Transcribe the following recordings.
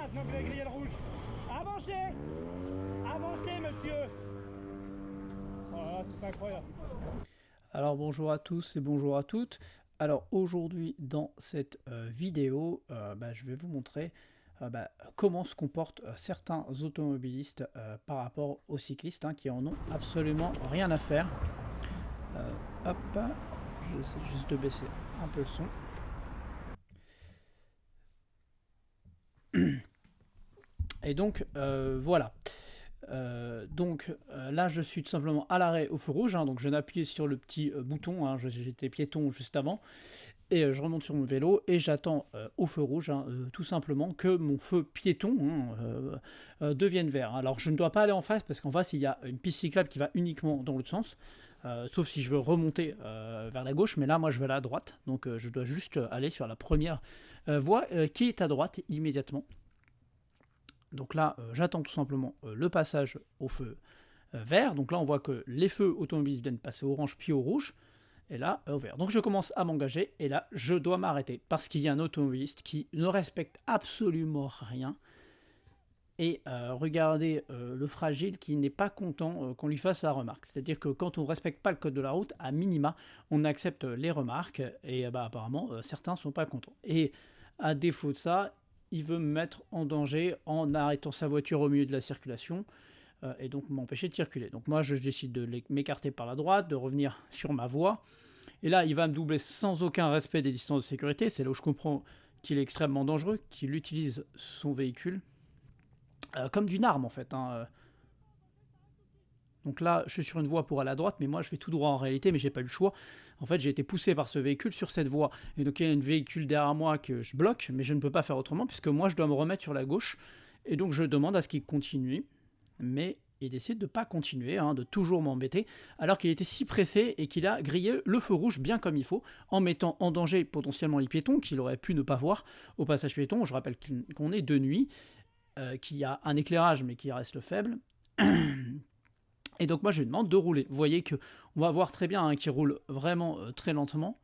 maintenant que vous avez grillé le rouge. Avancez. Avancez, monsieur. Oh, c'est pas incroyable. Alors bonjour à tous et bonjour à toutes. Alors aujourd'hui dans cette vidéo, je vais vous montrer comment se comportent certains automobilistes par rapport aux cyclistes qui en ont absolument rien à faire. Hop, j'essaie juste de baisser un peu le son. Et donc voilà. Là je suis tout simplement à l'arrêt au feu rouge, donc je viens d'appuyer sur le petit bouton, j'étais piéton juste avant, et je remonte sur mon vélo et j'attends au feu rouge tout simplement que mon feu piéton devienne vert. Alors je ne dois pas aller en face parce qu'en face il y a une piste cyclable qui va uniquement dans l'autre sens, sauf si je veux remonter vers la gauche, mais là moi je vais aller à droite, donc je dois juste aller sur la première voie qui est à droite immédiatement. Donc là, j'attends tout simplement le passage au feu vert. Donc là, on voit que les feux automobilistes viennent passer au orange puis au rouge. Et là, au vert. Donc je commence à m'engager. Et là, je dois m'arrêter. Parce qu'il y a un automobiliste qui ne respecte absolument rien. Et regardez le fragile qui n'est pas content qu'on lui fasse la remarque. C'est-à-dire que quand on ne respecte pas le code de la route, à minima, on accepte les remarques. Et apparemment, certains ne sont pas contents. Et à défaut de ça, il veut me mettre en danger en arrêtant sa voiture au milieu de la circulation et donc m'empêcher de circuler. Donc moi, je décide de m'écarter par la droite, de revenir sur ma voie. Et là, il va me doubler sans aucun respect des distances de sécurité. C'est là où je comprends qu'il est extrêmement dangereux, qu'il utilise son véhicule comme d'une arme en fait. Donc là, je suis sur une voie pour aller à droite, mais moi je vais tout droit en réalité, mais j'ai pas eu le choix. En fait, j'ai été poussé par ce véhicule sur cette voie. Et donc il y a un véhicule derrière moi que je bloque, mais je ne peux pas faire autrement, puisque moi je dois me remettre sur la gauche. Et donc je demande à ce qu'il continue, mais il décide de ne pas continuer, de toujours m'embêter, alors qu'il était si pressé et qu'il a grillé le feu rouge bien comme il faut, en mettant en danger potentiellement les piétons, qu'il aurait pu ne pas voir au passage piéton. Je rappelle qu'on est de nuit, qu'il y a un éclairage, mais qui reste faible. Et donc moi je lui demande de rouler. Vous voyez qu'on va voir très bien qu'il roule vraiment très lentement.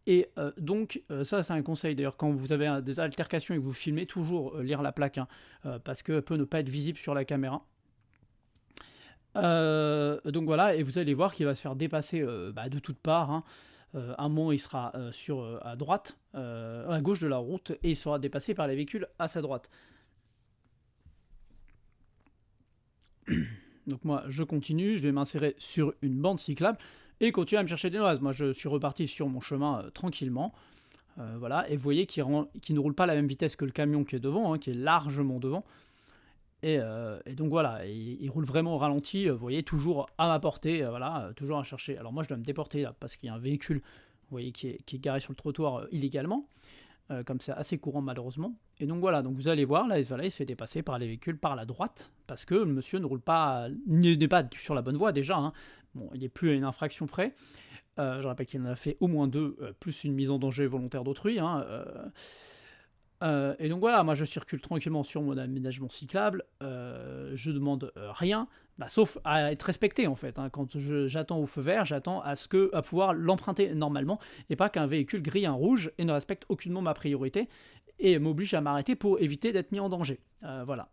Et ça c'est un conseil d'ailleurs, quand vous avez des altercations et que vous filmez, toujours lire la plaque, parce qu'elle peut ne pas être visible sur la caméra. Donc voilà, et vous allez voir qu'il va se faire dépasser de toutes parts. Un moment il sera à droite, à gauche de la route, et il sera dépassé par les véhicules à sa droite. Donc moi je continue, je vais m'insérer sur une bande cyclable et continuer à me chercher des noises. Moi je suis reparti sur mon chemin tranquillement, voilà, et vous voyez qu'il ne roule pas à la même vitesse que le camion qui est devant, qui est largement devant, et donc voilà, il roule vraiment au ralenti, vous voyez, toujours à ma portée, voilà, toujours à chercher. Alors moi je dois me déporter là parce qu'il y a un véhicule, vous voyez, qui est garé sur le trottoir illégalement, comme c'est assez courant malheureusement. Et donc voilà, donc vous allez voir, là il se fait dépasser par les véhicules par la droite, parce que le monsieur ne roule pas, n'est pas sur la bonne voie déjà, Bon, il n'est plus à une infraction près, je rappelle qu'il en a fait au moins 2, plus une mise en danger volontaire d'autrui, et donc voilà, moi je circule tranquillement sur mon aménagement cyclable, je demande rien, sauf à être respecté en fait. Quand j'attends au feu vert, j'attends à pouvoir l'emprunter normalement, et pas qu'un véhicule grille un rouge et ne respecte aucunement ma priorité, et m'oblige à m'arrêter pour éviter d'être mis en danger. Voilà.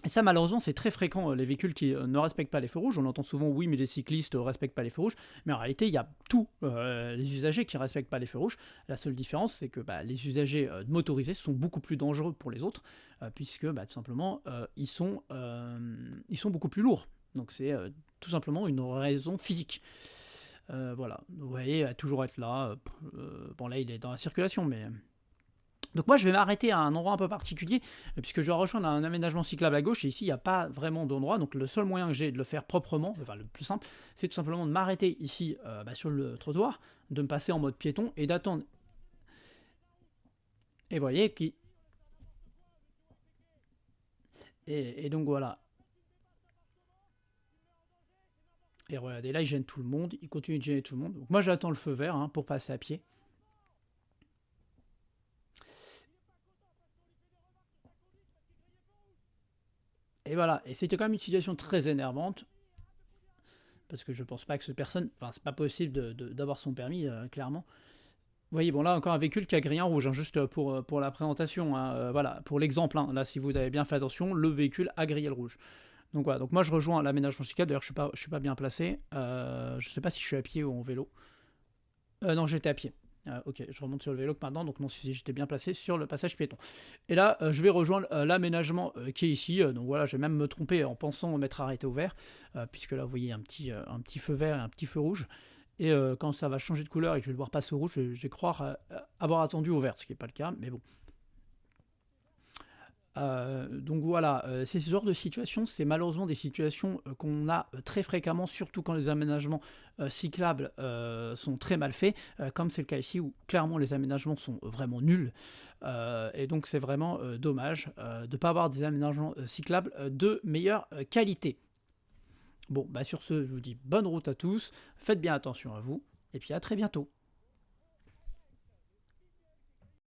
Et ça, malheureusement, c'est très fréquent, les véhicules qui ne respectent pas les feux rouges. On entend souvent, oui, mais les cyclistes ne respectent pas les feux rouges. Mais en réalité, il y a tous les usagers qui ne respectent pas les feux rouges. La seule différence, c'est que les usagers motorisés sont beaucoup plus dangereux pour les autres, puisque, tout simplement, ils sont beaucoup plus lourds. Donc c'est tout simplement une raison physique. Voilà, vous voyez, toujours être là. Bon, là, il est dans la circulation, mais... Donc moi je vais m'arrêter à un endroit un peu particulier, puisque je dois rejoindre un aménagement cyclable à gauche, et ici il n'y a pas vraiment d'endroit, donc le seul moyen que j'ai de le faire proprement, enfin le plus simple, c'est tout simplement de m'arrêter ici sur le trottoir, de me passer en mode piéton, et d'attendre. Et vous voyez qui... Et donc voilà. Et regardez, là il gêne tout le monde, il continue de gêner tout le monde. Donc moi j'attends le feu vert pour passer à pied. Et voilà, et c'était quand même une situation très énervante, parce que je pense pas que cette personne, enfin c'est pas possible d'avoir son permis, clairement. voyez, bon là encore un véhicule qui a grillé en rouge, hein, juste pour la présentation, hein, voilà, pour l'exemple, hein. Là si vous avez bien fait attention, le véhicule a grillé le rouge. Donc voilà, donc moi je rejoins l'aménagement cyclable, d'ailleurs je suis pas bien placé, je sais pas si je suis à pied ou en vélo. Non, j'étais à pied. Ok, je remonte sur le vélo maintenant, donc non, si j'étais bien placé sur le passage piéton. Et là, je vais rejoindre l'aménagement qui est ici. Donc voilà, je vais même me tromper en pensant m'être arrêté au vert, puisque là, vous voyez un petit feu vert et un petit feu rouge. Et quand ça va changer de couleur et que je vais devoir passer au rouge, je vais croire avoir attendu au vert, ce qui n'est pas le cas, mais bon. Donc voilà, c'est ce genre de situation, c'est malheureusement des situations qu'on a très fréquemment, surtout quand les aménagements cyclables sont très mal faits, comme c'est le cas ici où clairement les aménagements sont vraiment nuls. Et donc c'est vraiment dommage de ne pas avoir des aménagements cyclables de meilleure qualité. Bon, bah sur ce, je vous dis bonne route à tous, faites bien attention à vous, et puis à très bientôt.